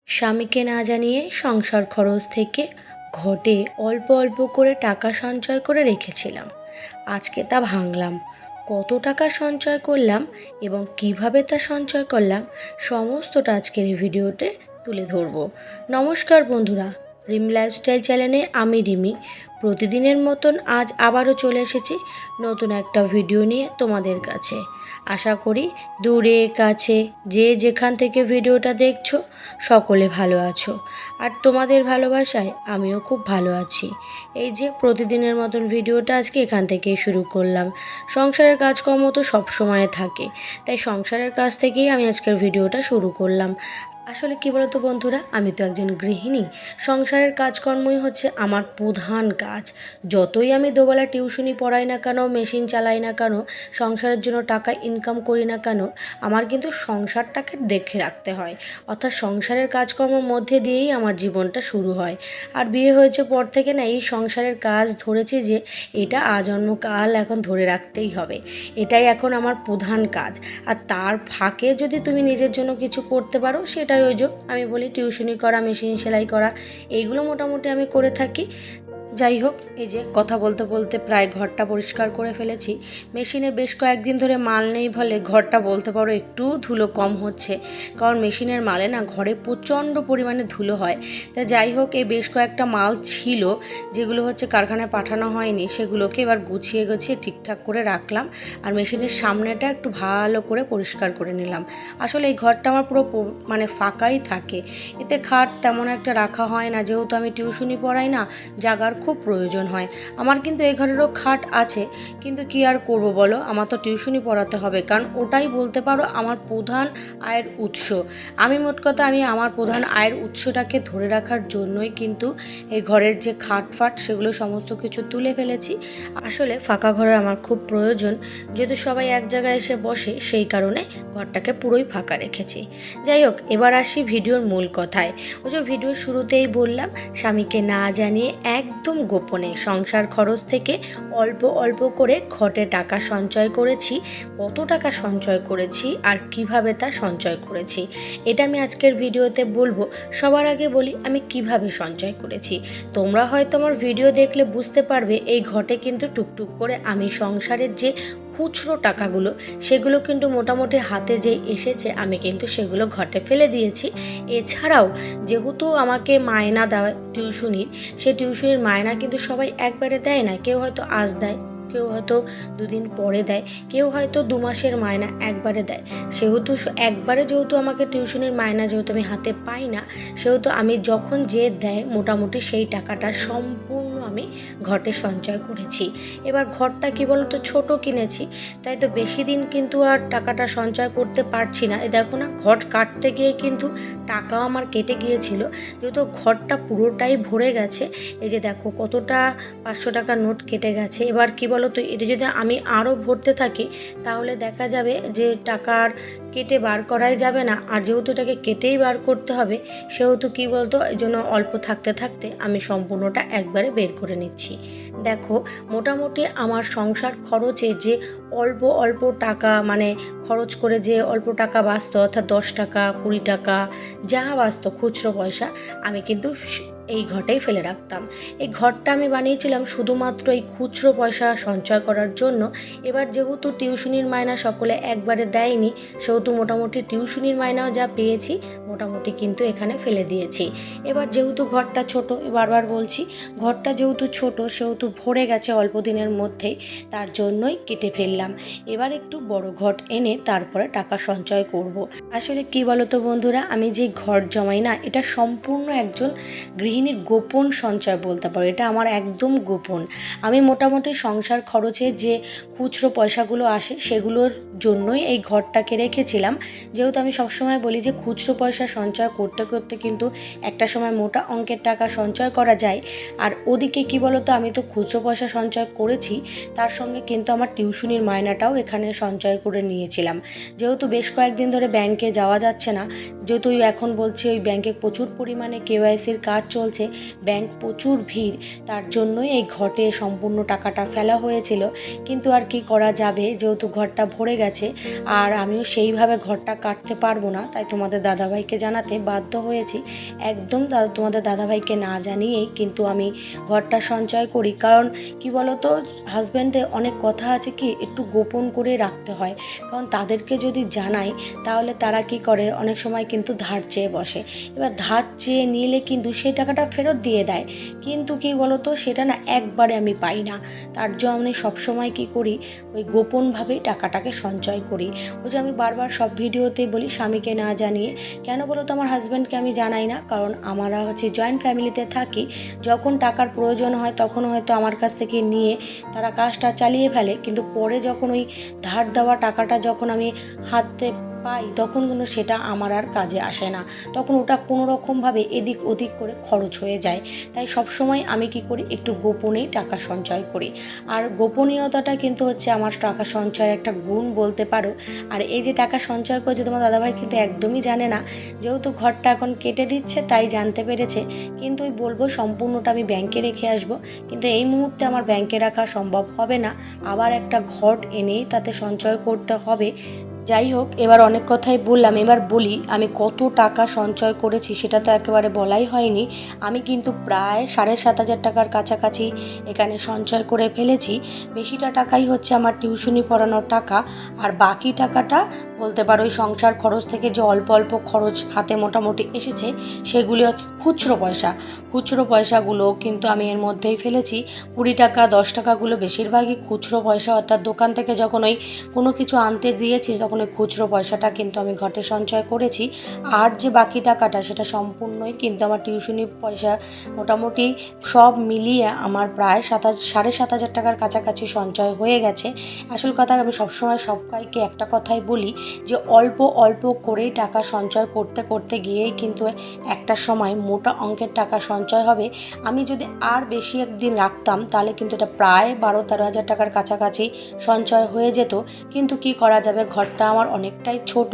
স্বামীকে না জানিয়ে সংসার খরচ থেকে ঘটে অল্প অল্প করে টাকা সঞ্চয় করে রেখেছিলাম। আজকে তা ভাঙলাম। কত টাকা সঞ্চয় করলাম এবং কিভাবে তা সঞ্চয় করলাম সমস্তটা আজকের এই ভিডিওতে তুলে ধরব। নমস্কার বন্ধুরা, রিম লাইফস্টাইল চ্যানেলে আমি রিমি। প্রতিদিনের মতন আজ আবারও চলে এসেছি নতুন একটা ভিডিও নিয়ে তোমাদের কাছে। আশা করি দূরে কাছে যে যেখান থেকে ভিডিওটা দেখছো সকলে ভালো আছো, আর তোমাদের ভালোবাসায় আমিও খুব ভালো আছি। এই যে প্রতিদিনের মতন ভিডিওটা আজকে এখান থেকেই শুরু করলাম। সংসারের কাজকর্ম তো সবসময় থাকে, তাই সংসারের কাজ থেকেই আমি আজকের ভিডিওটা শুরু করলাম। আসলে কী বলতো বন্ধুরা, আমি তো একজন গৃহিণী। সংসারের কাজকর্মই হচ্ছে আমার প্রধান কাজ। যতই আমি দুবেলা টিউশনি পড়াই না কেন, মেশিন চালাই না কেন, সংসারের জন্য টাকা ইনকাম করি না কেন, আমার কিন্তু সংসারটাকে দেখে রাখতে হয়। অর্থাৎ সংসারের কাজকর্মের মধ্যে দিয়েই আমার জীবনটা শুরু হয়। আর বিয়ে হয়েছে পর থেকে না এই সংসারের কাজ ধরেছি যে এটা আজন্মকাল এখন ধরে রাখতেই হবে। এটাই এখন আমার প্রধান কাজ। আর তার ফাঁকে যদি তুমি নিজের জন্য কিছু করতে পারো সেটাই ওই যে আমি বলি টিউশনি করা, মেশিন সেলাই করা, এইগুলো মোটামুটি আমি করে থাকি। যাই হোক, এই যে কথা বলতে বলতে প্রায় ঘরটা পরিষ্কার করে ফেলেছি। মেশিনে বেশ কয়েকদিন ধরে মাল নেই বলে ঘরটা বলতে পারো একটু ধুলো কম হচ্ছে, কারণ মেশিনের মালে না ঘরে প্রচণ্ড পরিমাণে ধুলো হয়। তা যাই হোক, এই বেশ কয়েকটা মাল ছিল যেগুলো হচ্ছে কারখানায় পাঠানো হয়নি, সেগুলোকে এবার গুছিয়ে গুছিয়ে ঠিকঠাক করে রাখলাম। আর মেশিনের সামনেটা একটু ভালো করে পরিষ্কার করে নিলাম। আসলে এই ঘরটা আমার পুরো মানে ফাঁকাই থাকে, এতে খাট তেমন একটা রাখা হয় না। যেহেতু আমি টিউশনি পড়াই না, জাগার খুব প্রয়োজন হয়। আমার কিন্তু এই ঘরেরও খাট আছে, কিন্তু কি আর করব বলো, আমার তো টিউশনি পড়াতে হবে, কারণ ওটাই বলতে পারো আমার প্রধান আয়ের উৎস। আমি মোট কথা আমি আমার প্রধান আয়ের উৎসটাকে ধরে রাখার জন্যই কিন্তু এই ঘরের যে খাট ফাট সেগুলো সমস্ত কিছু তুলে ফেলেছি। আসলে ফাঁকা ঘরের আমার খুব প্রয়োজন, যেহেতু সবাই এক জায়গায় এসে বসে, সেই কারণে ঘরটাকে পুরোই ফাঁকা রেখেছি। যাই হোক, এবার আসি ভিডিওর মূল কথায়। ওই যে ভিডিওর শুরুতেই বললাম, স্বামীকে না জানিয়ে একদম গোপনে সংসার খরচ থেকে অল্প অল্প করে ঘটে টাকা সঞ্চয় করেছি। কত টাকা সঞ্চয় করেছি আর কিভাবে তা সঞ্চয় করেছি এটা আমি আজকের ভিডিওতে বলবো। সবার আগে বলি আমি কিভাবে সঞ্চয় করেছি। তোমরা হয়তো আমার ভিডিও দেখলে বুঝতে পারবে এই ঘটে কিন্তু টুকটুক করে আমি সংসারের যে খুচরো টাকাগুলো সেগুলো কিন্তু মোটামুটি হাতে যে এসেছে আমি কিন্তু সেগুলো ঘটে ফেলে দিয়েছি। এছাড়াও যেহেতু আমাকে মায়না দেওয়া টিউশনির, সে টিউশনির মায়না কিন্তু সবাই একবারে দেয় না। কেউ হয়তো আজ দেয়, কেউ হয়তো দুদিন পরে দেয়, কেউ হয়তো 2 মাসের মায়না একবারে দেয়। সেহেতু একবারে যেহেতু আমাকে টিউশনির মায়না যেহেতু আমি হাতে পাই না, সেহেতু আমি যখন যে দেয় মোটামুটি সেই টাকাটা সম্পূর্ণ আমি ঘটে সঞ্চয় করেছি। এবার ঘরটা কি বলতো ছোট কিনেছি, তাই তো বেশি দিন কিন্তু আর টাকাটা সঞ্চয় করতে পারছি না। এই দেখো না, ঘট কাটতে গিয়ে কিন্তু টাকাও আমার কেটে গিয়েছিল, যেহেতু ঘরটা পুরোটাই ভরে গেছে। এই যে দেখো কতটা 500 টাকার নোট কেটে গেছে। এবার কি বলো তো, এটা যদি আমি আরও ভরতে থাকি তাহলে দেখা যাবে যে টাকার কেটে বার করাই যাবে না। আর যেহেতু এটাকে কেটেই বার করতে হবে, সেহেতু কি বলতো, এই জন্য অল্প থাকতে থাকতে আমি সম্পূর্ণটা একবারে বের করে নিচ্ছি। দেখো, মোটামুটি আমার সংসার খরচে যে অল্প অল্প টাকা মানে খরচ করে যে অল্প টাকা বাঁচত, অর্থাৎ 10 টাকা 20 টাকা যা বাঁচত খুচরো পয়সা, আমি কিন্তু এই ঘটেই ফেলে রাখতাম। এই ঘরটা আমি বানিয়েছিলাম শুধুমাত্র এই খুচরো পয়সা সঞ্চয় করার জন্য। এবার যেহেতু টিউশনির মায়না সকলে একবারে দেয়নি, সেহেতু মোটামুটি টিউশনির মায়নাও যা পেয়েছি মোটামুটি কিন্তু এখানে ফেলে দিয়েছি। এবার যেহেতু ঘরটা ছোট, বারবার বলছি, ঘরটা যেহেতু ছোট সেহেতু ভরে গেছে অল্প দিনের মধ্যেই, তার জন্যই কেটে ফেললাম। এবার একটু বড় ঘট এনে তারপরে টাকা সঞ্চয় করব। আসলে কি বলতো বন্ধুরা, আমি যে ঘর জমাই না, এটা সম্পূর্ণ একজন গৃহিণীর গোপন সঞ্চয় বলতে পারো। এটা আমার একদম গোপন। আমি মোটামুটি সংসার খরচে যে খুচরো পয়সাগুলো আসে সেগুলোর জন্যই এই ঘরটাকে রেখেছিলাম। যেহেতু আমি সবসময় বলি যে খুচরো পয়সা সঞ্চয় করতে করতে কিন্তু একটা সময় মোটা অঙ্কের টাকা সঞ্চয় করা যায়। আর ওদিকে কি বলতো, আমি তো খুচরো পয়সা সঞ্চয় করেছি, তার সঙ্গে কিন্তু আমার টিউশনির মায়নাটাও এখানে সঞ্চয় করে নিয়েছিলাম। যেহেতু বেশ কয়েকদিন ধরে ব্যাংকে যাওয়া যাচ্ছে না, যেহেতু এখন বলছি ওই ব্যাংকে প্রচুর পরিমাণে কেওয়াইসির কাজ চলছে, চলছে, ব্যাংক প্রচুর ভিড়, তার জন্যই এই ঘটে সম্পূর্ণ টাকাটা ফেলা হয়েছিল। কিন্তু আর কি করা যাবে, যেহেতু ঘরটা ভরে গেছে আর আমিও সেইভাবে ঘরটা কাটতে পারবো না, তাই তোমাদের দাদাভাইকে জানাতে বাধ্য হয়েছি। একদম তোমাদের দাদাভাইকে না জানিয়েই কিন্তু আমি ঘরটা সঞ্চয় করি। কারণ কি বলো তো, হাজব্যান্ডের অনেক কথা আছে কি একটু গোপন করে রাখতে হয়, কারণ তাদেরকে যদি জানাই তাহলে তারা কি করে অনেক সময় কিন্তু ধার চেয়ে বসে। এবার ধার চেয়ে নিলে কিন্তু সেই টাকাটা ফেরত দিয়ে দেয়, কিন্তু কি বলো তো সেটা না একবারে আমি পাই না। তার জন্য আমি সবসময় কি করি, ওই গোপনভাবেই টাকাটাকে সঞ্চয় করি। ওই যে আমি বারবার সব ভিডিওতে বলি স্বামীকে না জানিয়ে। কেন বলো তো আমার হাজব্যান্ডকে আমি জানাই না, কারণ আমরা হচ্ছে জয়েন্ট ফ্যামিলিতে থাকি। যখন টাকার প্রয়োজন হয় তখন হয়তো আমার কাছ থেকে নিয়ে তারা কাজটা চালিয়ে ফেলে, কিন্তু পরে যখন ওই ধার দেওয়া টাকাটা যখন আমি হাতে পাই তখন কিন্তু সেটা আমার আর কাজে আসে না, তখন ওটা কোনো রকমভাবে এদিক ওদিক করে খরচ হয়ে যায়। তাই সবসময় আমি কি করি, একটু গোপনেই টাকা সঞ্চয় করি। আর গোপনীয়তাটা কিন্তু হচ্ছে আমার টাকা সঞ্চয়ের একটা গুণ বলতে পারো। আর এই যে টাকা সঞ্চয় করছে তোমার দাদাভাই কিন্তু একদমই জানে না, যেহেতু ঘরটা এখন কেটে দিচ্ছে তাই জানতে পেরেছে। কিন্তু ওই বলবো সম্পূর্ণটা আমি ব্যাংকে রেখে আসবো, কিন্তু এই মুহূর্তে আমার ব্যাংকে রাখা সম্ভব হবে না, আবার একটা ঘট এনেই তাতে সঞ্চয় করতে হবে। যাই হোক, এবার অনেক কথাই বললাম, এবার বলি আমি কত টাকা সঞ্চয় করেছি সেটা তো একেবারে বলাই হয়নি। আমি কিন্তু প্রায় 7,500 টাকার কাছাকাছি এখানে সঞ্চয় করে ফেলেছি। বেশিটা টাকাই হচ্ছে আমার টিউশনি পড়ানোর টাকা, আর বাকি টাকাটা বলতে পারো ওই সংসার খরচ থেকে যে অল্প অল্প খরচ হাতে মোটামুটি এসেছে সেগুলি খুচরো পয়সা। খুচরো পয়সাগুলো কিন্তু আমি এর মধ্যেই ফেলেছি। 20 টাকা 10 টাকাগুলো বেশিরভাগই খুচরো পয়সা, অর্থাৎ দোকান থেকে যখন ওই কোনো কিছু আনতে দিয়েছি তখন ওই খুচরো পয়সাটা কিন্তু আমি ঘটে সঞ্চয় করেছি। আর যে বাকি টাকাটা সেটা সম্পূর্ণই কিন্তু আমার টিউশনি পয়সা, মোটামুটি সব মিলিয়ে আমার প্রায় 7,500 টাকার কাছাকাছি সঞ্চয় হয়ে গেছে। আসল কথা আমি সবসময় সবাইকে একটা কথাই বলি যে অল্প অল্প করেই টাকা সঞ্চয় করতে করতে গিয়েই কিন্তু একটা সময় মোটা অঙ্কের টাকা সঞ্চয় হবে। আমি যদি আর বেশি একদিন রাখতাম তাহলে কিন্তু এটা প্রায় 12-13 হাজার টাকার কাছাকাছি সঞ্চয় হয়ে যেত। কিন্তু কি করা যাবে, ঘরটা আমার অনেকটাই ছোট,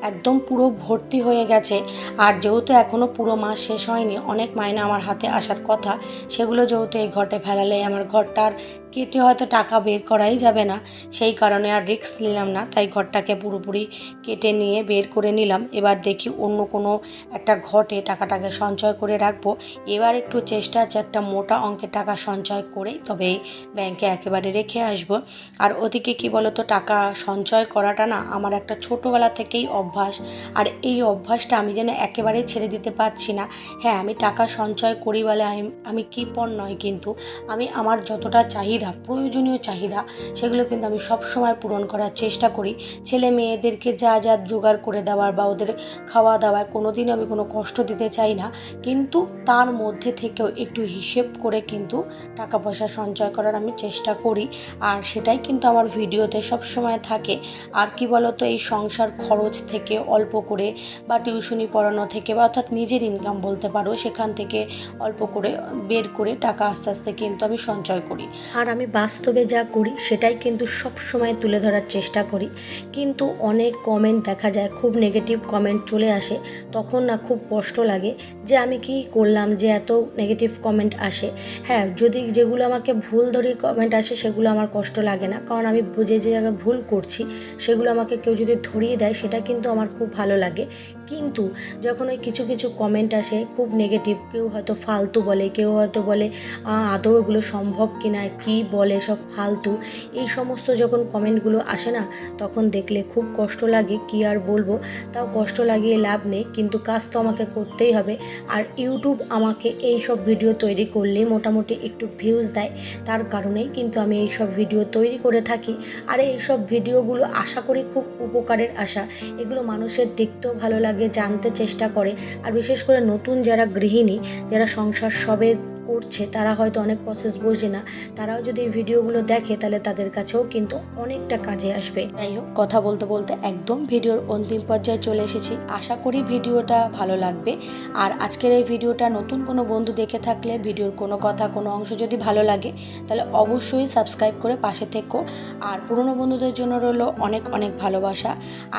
একদম পুরো ভর্তি হয়ে গেছে। আর যেহেতু এখনও পুরো মাস শেষ হয়নি, অনেক মাইনে আমার হাতে আসার কথা, সেগুলো যেহেতু এই ঘটে ফেলালে আমার ঘরটার কেটে হয়তো টাকা বের করাই যাবে না, সেই কারণে আর রিস্ক নিলাম না, তাই ঘরটাকে পুরোপুরি কেটে নিয়ে বের করে নিলাম। এবার দেখি অন্য কোনো একটা ঘটে টাকাটাকে সঞ্চয় করে রাখবো। এবার একটু চেষ্টা আছে একটা মোটা অঙ্কের টাকা সঞ্চয় করেই তবে ব্যাংকে একেবারে রেখে আসবো। আর ওদিকে কি বলতো, টাকা সঞ্চয় করাটা না আমার একটা ছোটোবেলা থেকেই অভ্যাস, আর এই অভ্যাসটা আমি যেন একেবারেই ছেড়ে দিতে পারছি না। হ্যাঁ, আমি টাকা সঞ্চয় করি বলে আমি কৃপণ নয়, কিন্তু আমি আমার যতটা চাহিদা, প্রয়োজনীয় চাহিদা, সেগুলো কিন্তু আমি সবসময় পূরণ করার চেষ্টা করি। ছেলে মেয়েদেরকে যা যা জোগাড় করে দেওয়ার বা ওদের খাওয়া দাওয়ায় কোনো দিনও আমি কোনো কষ্ট দিতে চাই না, কিন্তু তার মধ্যে থেকেও একটু হিসেব করে কিন্তু টাকা পয়সা সঞ্চয় করার আমি চেষ্টা করি। আর সেটাই কিন্তু আমার ভিডিওতে সবসময় থাকে। আর কি বলতো, এই সংসার খরচ থেকে অল্প করে বা টিউশনি পড়ানো থেকে বা অর্থাৎ নিজের ইনকাম বলতে পারো, সেখান থেকে অল্প করে বের করে টাকা আস্তে আস্তে কিন্তু আমি সঞ্চয় করি। আর আমি বাস্তবে যা করি সেটাই কিন্তু সব সময় তুলে ধরার চেষ্টা করি। কিন্তু অনেক কমেন্ট দেখা যায়, খুব নেগেটিভ কমেন্ট চলে আসে, তখন না খুব কষ্ট লাগে যে আমি কি করলাম যে এত নেগেটিভ কমেন্ট আসে। হ্যাঁ, যদি যেগুলো আমাকে ভুল ধরে কমেন্ট আসে সেগুলো আমার কষ্ট লাগে না, কারণ আমি বুঝে যে জায়গায় ভুল করছি সেগুলো আমাকে কেউ যদি ধরিয়ে দেয় সেটা কিন্তু আমার খুব ভালো লাগে। কিন্তু যখন ওই কিছু কিছু কমেন্ট আসে খুব নেগেটিভ, কেউ হয়তো ফালতু বলে, কেউ হয়তো বলে আদৌ এগুলো সম্ভব কিনা, কি বলে সব ফালতু, এই সমস্ত যখন কমেন্টগুলো আসে না, তখন দেখলে খুব কষ্ট লাগে, কি আর বলবো। তাও কষ্ট লাগিয়ে লাভ নেই, কিন্তু কাজ তো আমাকে করতেই হবে। আর ইউটিউব আমাকে এই সব ভিডিও তৈরি করলে মোটামুটি একটু ভিউজ দেয়, তার কারণেই কিন্তু আমি এই সব ভিডিও তৈরি করে থাকি। আর এই সব ভিডিওগুলো আশা করি খুব উপকারের আশা, এগুলো মানুষের দেখতেও ভালো লাগে, জানতে চেষ্টা করে। আর বিশেষ করে নতুন যারা গৃহিণী, যারা সংসার সবে করছে তারা হয়তো অনেক প্রসেস বোঝে না, তারাও যদি এই ভিডিওগুলো দেখে তাহলে তাদের কাছেও কিন্তু অনেকটা কাজে আসবে। যাই হোক, কথা বলতে বলতে একদম ভিডিওর অন্তিম পর্যায়ে চলে এসেছি। আশা করি ভিডিওটা ভালো লাগবে। আর আজকের এই ভিডিওটা নতুন কোনো বন্ধু দেখে থাকলে ভিডিওর কোনো কথা কোনো অংশ যদি ভালো লাগে তাহলে অবশ্যই সাবস্ক্রাইব করে পাশে থেকো। আর পুরনো বন্ধুদের জন্য রইল অনেক অনেক ভালোবাসা।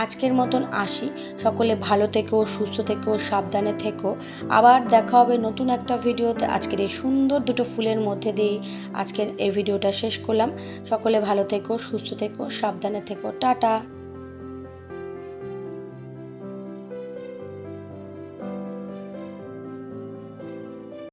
আজকের মতন আসি, সকলে ভালো থেকো, সুস্থ থেকো, সাবধানে থেকো। আবার দেখা হবে নতুন একটা ভিডিওতে। আজকের এই সুন্দর দুটো ফুলের মধ্যে দিয়ে আজকের এই ভিডিওটা শেষ করলাম। সকলে ভালো থেকো, সুস্থ থেকো, সাবধানে থেকো। টাটা।